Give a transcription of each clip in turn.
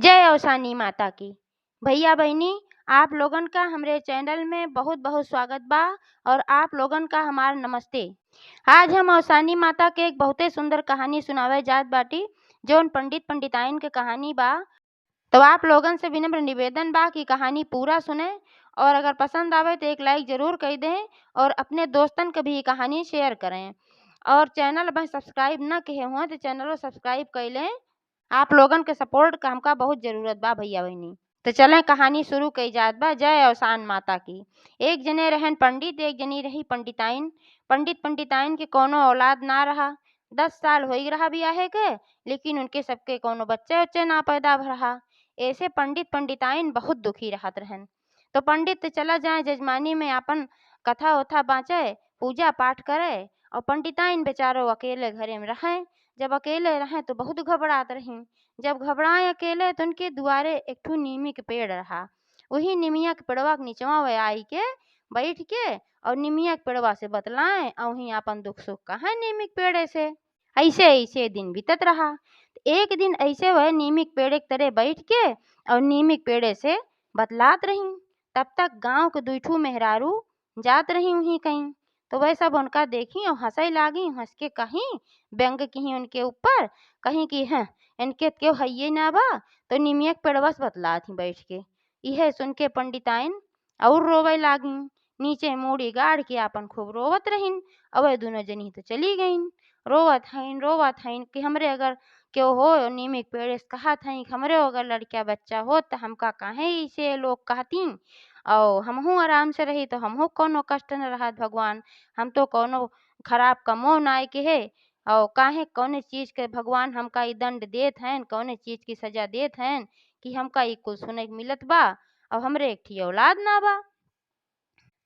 जय अवसानी माता की। भैया बहनी, आप लोगन का हमरे चैनल में बहुत बहुत स्वागत बा और आप लोगन का हमार नमस्ते। आज हम अवसानी माता के एक बहुते सुंदर कहानी सुनावे जात बाटी, जौन पंडित पंडिताइन के कहानी बा। तो आप लोगन से विनम्र निवेदन बा कि कहानी पूरा सुने और अगर पसंद आवे तो एक लाइक जरूर कर दें और अपने दोस्तन के भी कहानी शेयर करें। और चैनल में सब्सक्राइब न किए हुआ तो चैनल को सब्सक्राइब कर लें। आप लोगन के सपोर्ट का हमका बहुत जरूरत बा भैया बहनी। तो चलें कहानी शुरू कई जात बा। जय अवसान माता की। एक जने रहन पंडित, एक जनी रही पंडिताइन। पंडित पंडिताइन के कोनो औलाद ना रहा। 10 साल हो रहा बियाहे के, लेकिन उनके सबके कोनो बच्चे उच्चे ना पैदा रहा। ऐसे पंडित पंडिताइन बहुत दुखी रहत रहन। तो पंडित चला जाए जजमानी में अपन कथा उथा बाँचे, पूजा पाठ करे, और पंडिताइन बेचारो अकेले घरे में रहें। जब अकेले रहें तो बहुत घबरात रहीं। जब घबराए अकेले तो उनके दुआरे एक ठू नीमी के पेड़ रहा। वही निमिया के पेड़वा के नीचवा वे आई के बैठ के और निमिया के पेड़वा से बतलाए और वहीं अपन दुख सुख कहा नीमी के पेड़ से। ऐसे ऐसे दिन बीतत रहा। एक दिन ऐसे वह नीमी के पेड़ के तरह बैठ के और नीमी के पेड़े से बतलात रही। तब तक गांव के दुठू मेहरारू जात रही वहीं कहीं। तो वह सब उनका देखी और हंसई लागी, हंस के कहीं व्यंग की उनके ऊपर, कहीं कि हैं इनके क्यों हइये ना बा। तो निमिया के पेड़वा से बतलात ही बैठ के। यह सुन के पंडिताइन और रोवे लागी। नीचे मूड़ी गाड़ के आपन खूब रोवत रहीन। अब वह दोनों जनी तो चली गईन। रोवत हईन कि हमरे अगर क्यों हो नीमी के पेड़ से कहत हई हमरे अगर लड़का बच्चा हो तो हमका काहे इसे लोग कहती और हमहू आराम से रही तो हमहू कोनो कष्ट न रहत। भगवान हम तो कोनो खराब कमो नाय के है और काहे कौने चीज के भगवान हमका ई दंड देत हैं, कौने चीज की सजा देत हैं कि हमका ई कुल सुने के मिलत बा और हमरे एकठी औलाद ना बा।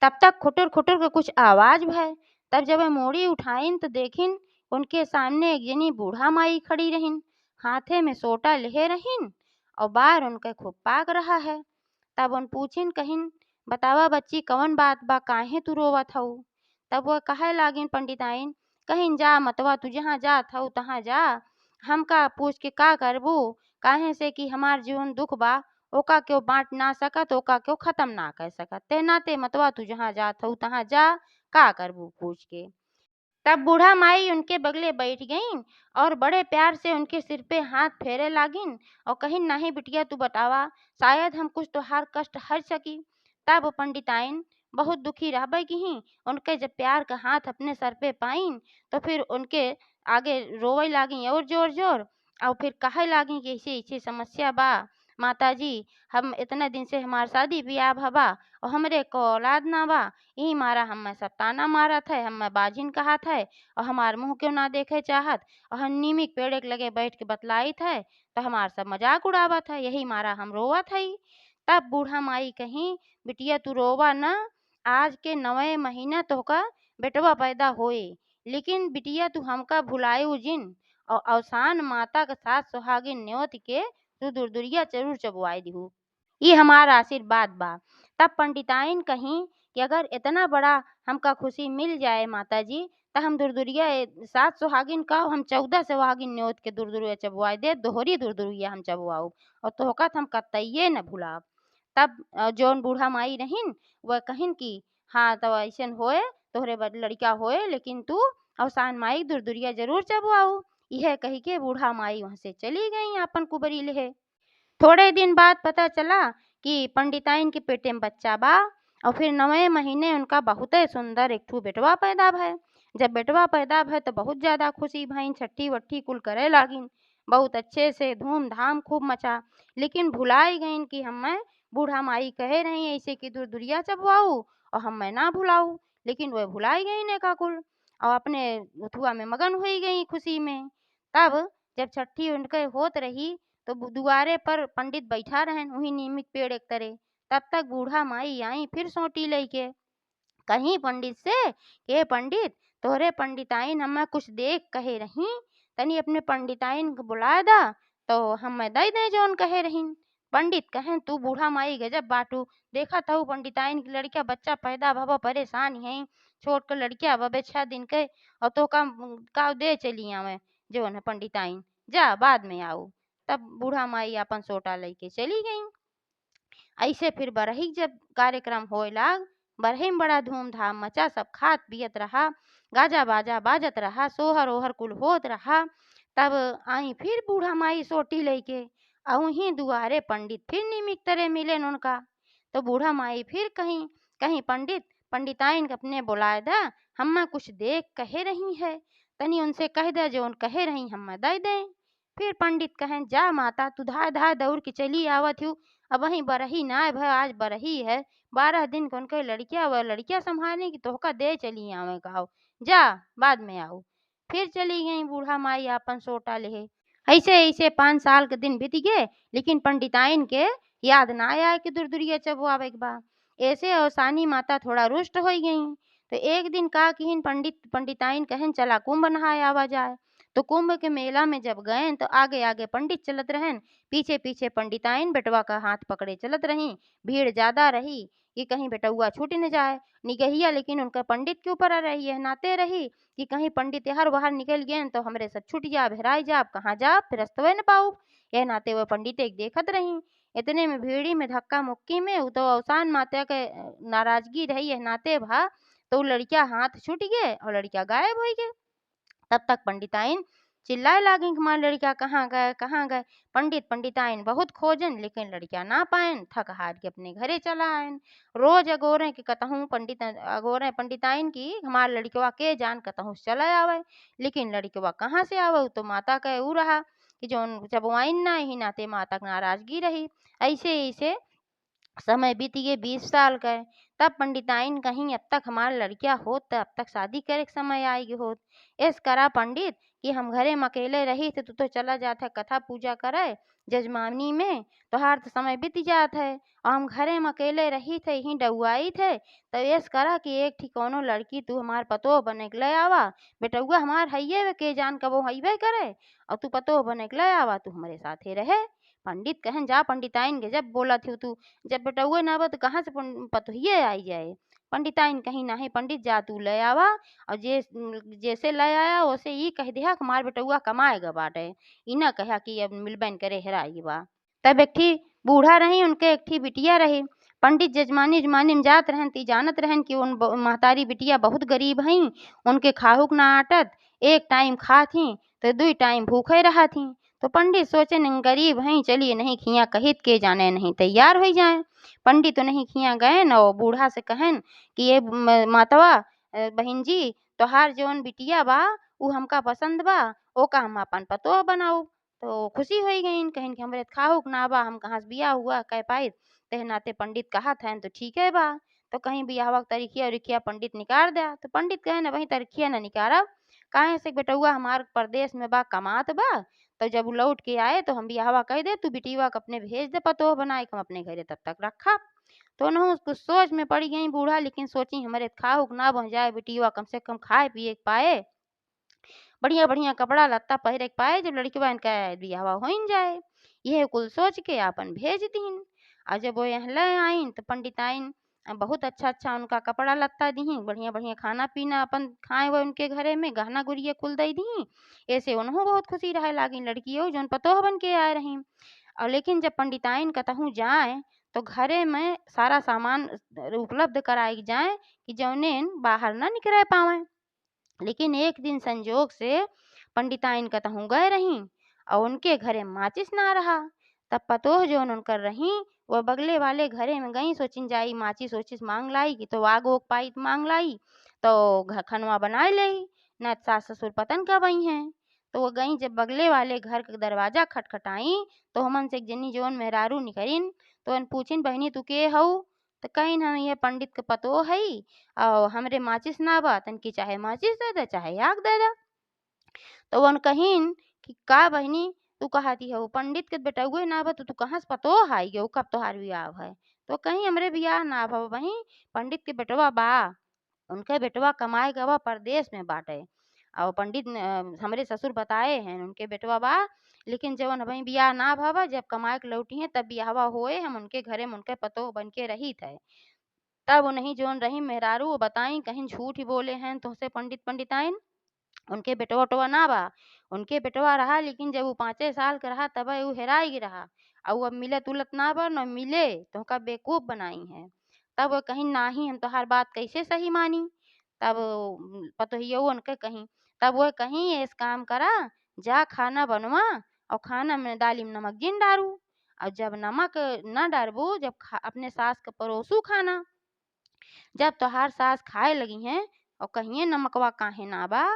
तब तक खुटुर खुटुर के कुछ आवाज भय। तब जब वे मूड़ी उठाइन तो देखिन उनके सामने एक जनी बूढ़ा माई खड़ी रहीन। हाथे में सोटा ले रहीन और बाहर उनके खूब पाक रहा है। तब उन पूछिन कहिन, बतावा बच्ची कवन बात बा, काहे तू रोवत हऊ। तब वह कहे लागिन पंडिताइन, कहिन जा मतवा तू जहाँ जात हऊ तहाँ जा, हमका पूछ के का करबू। काहे से कि हमार जीवन दुख बा, ओका क्यों बांट ना सकत, ओका क्यों खत्म ना कर सकत। ते नाते मतवा तू जहाँ जात हऊ तहाँ जा, का करबू पूछ के। तब बूढ़ा माई उनके बगले बैठ गईन और बड़े प्यार से उनके सिर पे हाथ फेरे लागिन और कहिन, नहीं बिटिया तू बतावा, शायद हम कुछ तोहार कष्ट हर सकी। तब पंडिताइन बहुत दुखी रहबे की उनके जब प्यार का हाथ अपने सर पे पाइन तो फिर उनके आगे रोवे लागी और जोर जोर और फिर कहे लागी कि ऐसे ऐसे समस्या बा माता जी, हम इतने दिन से हमार शादी ब्याह भबा और हमरे को औलाद ना बा। यही मारा हमें सब ताना मारत है, हमें बाजिन कहत है और हमार मुंह क्यों ना देखे चाहत और हम नीमी के पेड़ के लगे बैठ के बतलाइत है तो हमार सब मजाक उड़ावत है, यही मारा हम रोवत है। तब बूढ़ा माई कहीं, बिटिया तू रोवा न, आज के 9 महीना तोहका बेटवा पैदा होए, लेकिन बिटिया तू हमका भुलायु जिन और अवसान माता के साथ सुहागिन न्योत के तू दुरदुरिया जरूर चबुआई दिहू, ये हमारा आशीर्वाद बा। तब पंडिताइन कहीं कि अगर इतना बड़ा हमका खुशी मिल जाए माता जी तो हम दुरदुरिया 7 सुहागिन का हम 14 सुहागिन न्योत के दुरदुरिया चबुआई दे, दोहरी दुरदुरिया हम चबुआऊ और तोहका हम कतइये न भुलाब। तब जौन बूढ़ा माई रहीन वह कहिन कि हाँ तो ऐसन होए तोहरे लड़का होए, लेकिन तू अवसान माई दुरदुरिया जरूर चबुआऊ। यह कही के बूढ़ा माई वहां से चली गई अपन कुबरी लेहे। थोड़े दिन बाद पता चला कि पंडिताइन के पेटे में बच्चा बा और फिर 9 महीने उनका बहुत सुंदर एक ठू बेटवा पैदा भय। जब बेटवा पैदा भय तो बहुत ज्यादा खुशी भईन, छठी वट्ठी कुल करे लागिन, बहुत अच्छे से धूमधाम खूब मचा। लेकिन भुलाई गईन कि हमें बूढ़ा माई कहे रही ऐसे कि दुरदुरिया चबवाऊ और हमें ना भुलाऊ, लेकिन वह भुलाई गई ने का कुल और अपने उथुआ में मगन हुई गई खुशी में। तब जब छठी उनके होत रही तो दुआरे पर पंडित बैठा रहन वही नीम के पेड़ एक तरे। तब तक बूढ़ा माई आई फिर सोटी लेके, कहीं पंडित से के पंडित तोहरे पंडिताइन हमें कुछ देख कहे रही, तनी अपने पंडिताइन को बुला दा तो हमें दे दे जौन कहे रहीन। पंडित कहें तू बूढ़ा माई गजब बाटू, देखा था पंडिताइन की लड़का बच्चा पैदा भवा परेशान है, छोट के लड़किया बबे 6 दिन के और तो का दे चली आवे जो है पंडिताइन, जा बाद में आऊ। तब बूढ़ा माई अपन सोटा लेके चली गई। ऐसे फिर बरही जब कार्यक्रम होए लाग, बरही में बड़ा धूमधाम मचा, सब खात पियत रहा, गाजा बाजा बाजत रहा, सोहर ओहर कुल होत रहा। तब आई फिर बूढ़ा माई सोटी लेके, अवहीं दुआरे पंडित फिर निमिक तरे मिलेन उनका। तो बूढ़ा माई फिर कहीं कहीं पंडिताइन के अपने बुलाए दा, हम्मा कुछ देख कहे रही है, तनी उनसे कह दे जो उन कहे रही हम्मा दे दें। फिर पंडित कहें, जा माता तू धाय धाय दौड़ के चली आवत हूँ, अब वहीं बरही ना भय, आज बरही है, 12 दिन को उनके लड़किया व लड़किया संभालने की, तोहका दे चली आवे कहो, जा बाद में आओ। फिर चली गई बूढ़ा माई आपन सोटा लेहे। ऐसे ऐसे 5 साल के दिन बीत गए, लेकिन पंडिताइन के याद ना आया कि दुरदुरिया चबुआवे के बा। ऐसे औसानी माता थोड़ा रुष्ट हो गई। तो एक दिन का किन पंडिताइन कहन, चला कुंभ नहाए आवा जाए। तो कुंभ के मेला में जब गए तो आगे आगे पंडित चलत रहन, पीछे पीछे पंडिताइन बेटवा का हाथ पकड़े चलत रही। भीड़ ज्यादा रही कि कहीं बेटुआ छूट न जाए। निगहिया लेकिन उनका पंडित के ऊपर रही है, नाते रही कि कहीं पंडित हर बाहर निकल गए तो हमरे सब छूट जा, भेराई जा, कहाँ जा, फिर रस्तवे न पाऊ। यह नाते हुए पंडित एक देखत रही। इतने में भीड़ी में धक्का मुक्की में उ तो अवसान माता के नाराजगी रही है नाते भा, तो लड़किया हाथ छूट गए और लड़किया गायब हो गए। तब तक पंडिताइन चिल्लाए लागी कि हमारे लड़किया कहाँ गए कहाँ गए। पंडिताइन बहुत खोजन लेकिन लड़किया ना पाएन, थक हार के अपने घरे चला आयन। रोज अगोरे के कतहूँ अगोरे पंडिताइन की हमार लड़कवा के जान कतहूँ से चला आवे, लेकिन लड़कवा कहाँ से आवे। तो माता कहे ऊ रहा कि जोन चबुआइन ना ही नाते माता के नाराजगी रही। ऐसे ऐसे समय बीत गए 20 साल का। तब पंडिताइन कहीं अब तक हमार लड़किया होत त अब तक शादी करे के समय आई होत। ऐस करा पंडित कि हम घरे में अकेले रही थे, तू तो चला जात है कथा पूजा करे जजमानी में, तोहार तो समय बीत जात है और हम घरे में अकेले रही थे ही डउआई थे। तो ऐस करा कि एक ठीक कौनो लड़की तू हमार पतोह बने के ले आवा, बेटउआ हमार हइये के जान कबो हइबे करे, और तू पतोह बने के ले आवा, तू हमारे साथे रहे। पंडित कहन, जा पंडिताइन के जब बोला थी तू, जब बेटउए ना आवा तो कहाँ से पतोहिए आई जाए। पंडिताइन कहीं नाही, पंडित जा तू ले आवा और जैसे ले आया वैसे ही कह दिया कि हमार बेटउआ कमाएगा बाटे, ई ना कहा कि अब मिलबैन करे हेराई बा। तब एक ठी बूढ़ा रही, उनके एक ठी बिटिया रही। पंडित जजमानी जमानी में जात रहन ती जानत रहन कि उन महतारी बिटिया बहुत गरीब हई, उनके खाहुक ना आटत, एक टाइम खात ही तो 2 टाइम भूखे रहत ही। तो पंडित सोचे न गरीब हई, चलिए नहीं खिया कहित के जाने नहीं तैयार हो जाए। पंडित तो नहीं खिया गए न, बूढ़ा से कहन कि ये मातवा बहन जी, तोहार जौन बिटिया बा उ हमका पसंद बा, ओका हम अपन पतोह बनाऊ। तो खुशी हो गई, कहिन कि हमरे खाहुक ना बा, हम कहाँ से बिया हुआ कह पाई। तेह नाते पंडित कहत हन तो ठीक है बा। तो कहीं बियाहवा के तरीकिया उरिकिया पंडित निकाल दिया। तो पंडित कहे न वही तरीकिया न निकारब, काहे से बेटउआ हमार परदेश में बा, कमात बा, तो जब उ लौट के आए तो हम बियाहवा कह दे, तू बिटिया के अपने भेज दे पतोह बनाए के हम अपने घरे तब तक रखा। तो न कुछ सोच में पड़ गई बूढ़ा, लेकिन सोची हमारे खाहुक ना बन जाए, बिटिया कम से कम खाए पिए के पाए, बढ़िया बढ़िया कपड़ा लत्ता पहिरे के पाए, जब लड़की बहन का बियाहवा होइन जाए। यह कुल सोच के आपन भेज दीन। और जब वो यहाँ ले आइन तो पंडिताइन बहुत अच्छा अच्छा उनका कपड़ा लत्ता दी, बढ़िया बढ़िया खाना पीना अपन खाए हुए उनके घरे में, गहना गुड़िया कुल दई दी। ऐसे उन्हों बहुत खुशी रहे लागी लड़कियों जौन पतोह बन के आए रही। और लेकिन जब पंडिताइन कतहूँ जाए तो घरे में सारा सामान उपलब्ध कराई जाए कि जौनेन बाहर ना निकले पावे। लेकिन एक दिन संजोग से पंडिताइन कतहूँ गए रही और उनके घरे माचिस ना रहा। तब पतोह जौन उनकर रही वह बगले वाले घरे में गई, सोचिन जाई माचिस ओचिस मांग लाई कि तो आग ओग पाई मांग लाई तो खनवा बनाए लही, न सास ससुर पतन का बई हैं। तो वो गई, जब बगले वाले घर का दरवाजा खटखटाई तो हमन से एक जनी जौन मेहरारू निकलिन, तो उन पूछिन, बहनी तू के हऊ। तो कहीं हम ये पंडित के पतोह हई और हमरे माचिस ना बा, तनकी चाहे माचिस दे दे चाहे आग दे दे। तो वन कहिन कि का बहनी तू कहती हो, पंडित के बेटउए ना बा तो तू कहाँ से पतोह आई गो, कब तोहार बियाह है। तो कहीं हमरे बियाह ना भा बही, पंडित के बेटवा बा, उनके बेटवा कमाए गवा परदेश में बाटे, और पंडित हमरे ससुर बताए हैं उनके बेटवा बा, लेकिन जब वही बियाह ना भवा, जब कमाए के लौटी है तब बियाहवा होए, हम उनके घरे में उनके पतोह बन के रही थे। तब नहीं जोन रही मेहरारू वो बताई, कहीं झूठ ही बोले हैं तुमसे पंडिताइन। उनके बेटवा उटवा ना बा। उनके बेटवा रहा, लेकिन जब उ 5 साल के रहा तबे उ हेराई गे रहा। उ अब मिलत उलत ना बा न मिले, तोहका बेवकूफ बनाई हैं। तब वो कहीं नाही, हम तोहार बात कैसे सही मानी। तब पतोहियौन के कहीं, तब वो कहीं एक काम करा, जा खाना बनवा और खाना में दाली में नमक जिन डारू, और जब नमक न डारबू, जब अपने सास के परोसू खाना, जब तोहार सास खाए लगी हैं और कहिए नमकवा काहे ना बा,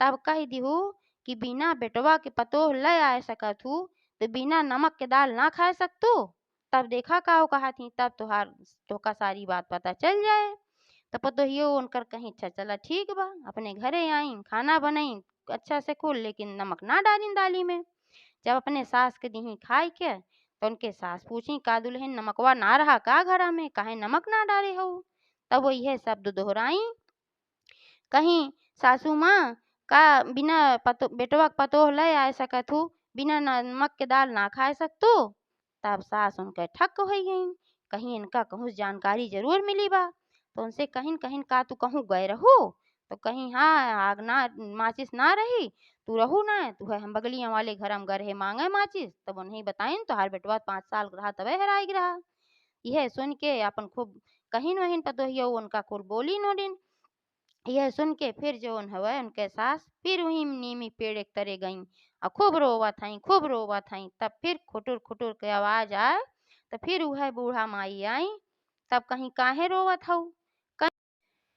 तब कह दिहू कि बिना बेटवा के पतोह ले आए सकत हूँ, तो बिना नमक के दाल ना खाए सकतू। तब देखा का वो कहा थी, तब तोका सारी बात पता चल जाए। तो पतोहियो उनकर कहीं अच्छा चला ठीक बा, अपने घरे आई खाना बनाई अच्छा से कुल, लेकिन नमक ना डाली दाली में। जब अपने सास के दीही खाए के, तो उनके सास पूछी का दुल्हन नमकवा ना रहा का घरा में, काहे नमक ना डाले हो। तब वो यह शब्द दोहराई, कहीं सासू माँ का बिना बेटवा के पतोह ले आए सकत हूँ, बिना नमक के दाल ना खाए सकतू। तब सास उनके ठक हो गई, कहीं इनका कहूँ जानकारी जरूर मिली बा। तो उनसे कहीं कहीं का तू कहूँ गए रहू, तो कहीं हाँ आग ना माचिस ना रही, तू रहू ना, तू है हम बगलियां वाले घर हम गए मांगे माचिस। तब उन्हें बताइन तो हर बेटवा 5 साल का रहा तबे हेराई रहा। यह सुन के अपन खूब कहीं वहीन पतोहियो उनका कुल बोली नोडिन। यह सुन के फिर जौन हवै उनके सास फिर वही नीमी पेड़ एक तरे गईं और खूब रोवत हईं, खूब रोवत हईं। तब फिर खुटुर खुटुर के आवाज आए, तो फिर वह बूढ़ा माई आई। तब कहीं काहे रोवत हऊ।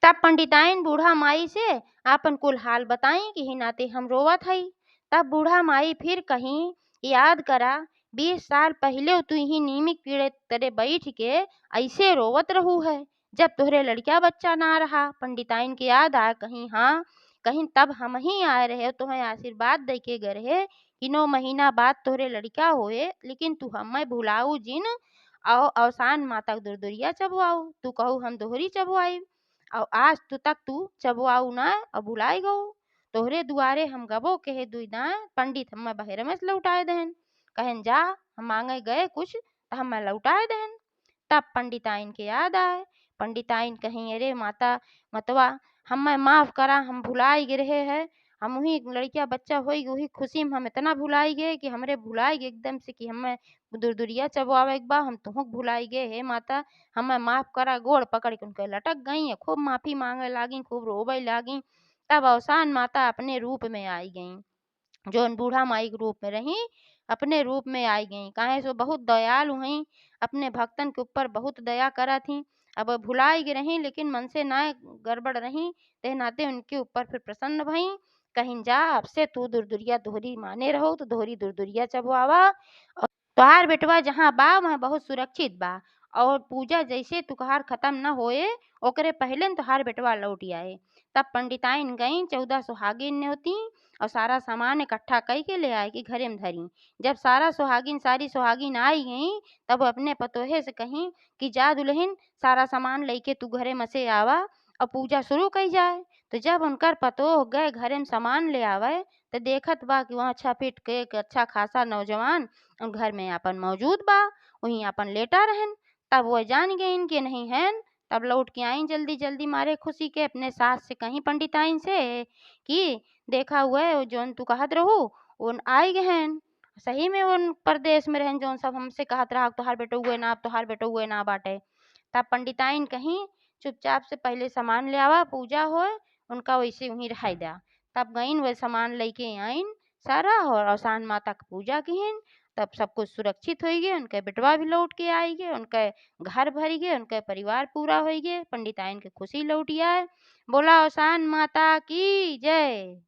तब पंडिताइन बूढ़ा माई से आपन कुल हाल बताई कि ही नाते हम रोवत हई। तब बूढ़ा माई फिर कहीं, याद करा 20 साल पहले तू ही नीमिक पीड़े तरे बैठ के ऐसे रोवत रहू है, जब तोहरे लड़किया बच्चा ना रहा। पंडिताइन के याद आया, कहीं हाँ, कहीं तब हम ही आए रहे तुम्हें आशीर्वाद दे के गए रहे कि 9 महीना बाद तोहरे लड़का होए, लेकिन तू हमें भुलाऊ जिन और अवसान माता के दुरदुरिया चबवाऊ, तू कहू हम दोहरी चबवाई और आज तक तू चबवाऊ ना और भुलाई गऊ। तोहरे दुआरे हम गबो कहे दुई दाएं, पंडित हमें बहेर में लौटाए दहन, कहन जा हम मांगे गए कुछ तो हमें लौटाए दहन। तब पंडिताइन के याद आए। पंडिताइन कहीं अरे माता मतवा हमें माफ करा, हम भुलाई गे रहे हैं, हम वही लड़किया बच्चा होई वही खुशी में हम इतना भुलाई गए कि हमरे भुलाई गए एकदम से कि हमें दुरदुरिया चबवावे के बा, हम तुहक भुलाई गए हे माता, हमें माफ करा। गोड़ पकड़ के उनके लटक गई, खूब माफी मांगे लागी, खूब रोवे लागी। तब अवसान माता अपने रूप में आई गई, जो बूढ़ा माई के रूप में रही, अपने रूप में आई गई। काहे सो बहुत दयालु हई, अपने भक्तन के ऊपर बहुत दया करा थी। अब भुलाई गे रही, लेकिन मन से ना गड़बड़ रही, ते नाते उनके ऊपर फिर प्रसन्न भई। कहीं जा अब से तू दुरदुरिया दोहरी माने रहो, तो दोहरी दुरदुरिया चबवावा। तोहार बेटवा जहाँ बा वहाँ बहुत सुरक्षित बा, और पूजा जैसे तुहार खत्म न होए ओकरे पहले तोहार बेटवा लौट आए। तब पंडिताइन गई 14 सुहागिन ने होती और सारा सामान इकट्ठा कई के ले आए कि घरे में धरी। जब सारी सुहागिन आई गई, तब अपने पतोहे से कहीं कि जा दुल्हन सारा सामान लेके तू घरे में से आवा और पूजा शुरू कई जाए। तो जब उनकर पतोह गए घरे में सामान ले आवे, तो देखत बा कि वहाँ 6 फीट के एक अच्छा खासा नौजवान घर में अपन मौजूद बा, वहीं अपन लेटा रहन। तब वो जान गईन कि नहीं हैन। तब लौट के आई जल्दी जल्दी मारे खुशी के अपने सास से कहीं पंडिताइन से कि देखा हुआ है जोन तू कहत रहू उन आई गहन। सही में उन परदेश में रहन, जोन सब हमसे कहत रहा तोहार बेटो हुए ना, तोहार बेटो हुए ना बाटे। तब पंडिताइन कहीं चुपचाप से पहले सामान ले आवा, पूजा होए उनका वैसे वहीं रह दिया। तब गईन वह सामान लेके आइन सारा और अवसान माता की पूजा किहन। तब सब कुछ सुरक्षित हो गए, उनके बेटवा भी लौट के आई गए, उनके घर भर गए, उनके परिवार पूरा हो गए, पंडिताइन के खुशी लौट आए। बोला अवसान माता की जय।